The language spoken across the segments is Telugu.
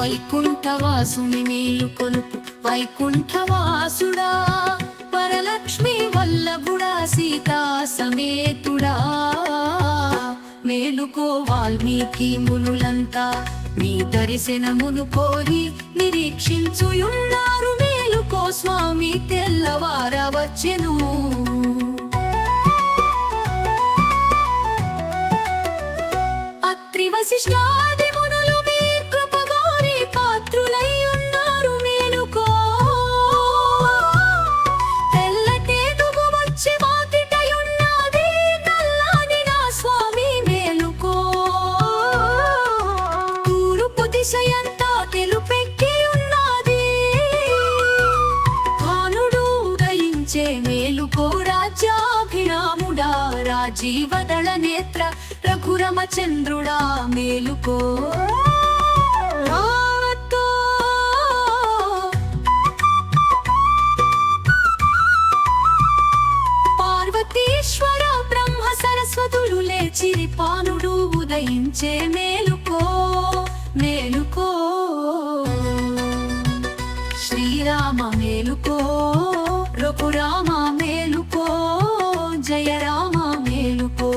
వైకుంఠవాసుని మేలుకొలుపు వైకుంఠవాసుడా వరలక్ష్మి వల్లభుడా సీతా సమేతుడా మేలుకో వాల్మీకి మునులంతా నీ దర్శనమును కోరి నిరీక్షించుయున్నారు మేలుకో స్వామి తెల్లవారవచ్చెను అత్రి వశిష్ఠాది మునులు మీ కృపగోరి పాత్రులై ఉన్నారు మేలుకో తెల్లటేనుగు వచ్చి వాకిటయున్నది నల్లాని నా స్వామి మేలుకో తూర్పు దిశయంతా తెలుపెక్కి ఉన్నది భానుడు ఉదయించే మేలుకో రాజ్యాభిరాముడా రాజీవదళ నేత్ర రఘురామచంద్రుడా మేలుకో పార్వతీశ్వర బ్రహ్మ సరస్వతులు లేచిరి పానుడు ఉదయించే మేలుకో మేలుకో శ్రీరామ మేలుకో రఘురామ మేలుకో జయ రామ మేలుకో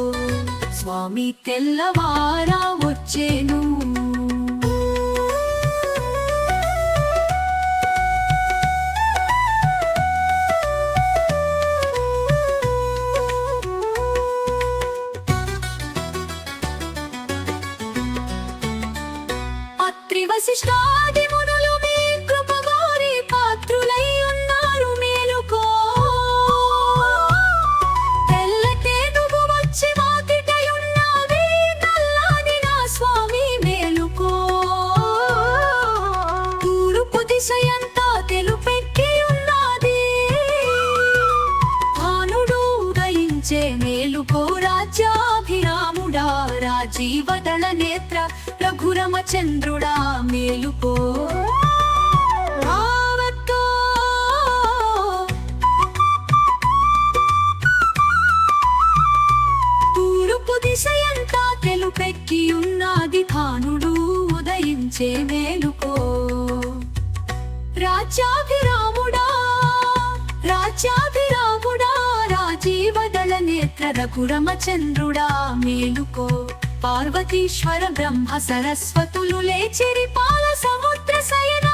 స్వామి తెల్లవారా వచ్చేను అత్రి వశిష్ఠాది మునులు మీ కృపగోరి పాత్రులై ఉన్నారు మేలుకో తెల్లటేనుగు వచ్చి వాకిటయున్నది నల్లాని నా స్వామి మేలుకో తూర్పు దిశయంతా తెలుపెక్కి ఉన్నది భానుడు ఉదయించే మేలుకో రాజ్యాభిరాముడా రాజీవదళ నేత్ర రఘురామచంద్రుడా మేలుకో తూర్పు దిశయంతా తెలుపెక్కి ఉన్నది భానుడు ఉదయించే మేలుకో రాజ్యాభిరాముడా రాజ్యాభిరాముడా రాజీవదళ నేత్ర రఘురామచంద్రుడా మేలుకో పార్వతీశ్వర బ్రహ్మ సరస్వతులు లేచిరి పాల సముద్ర శయన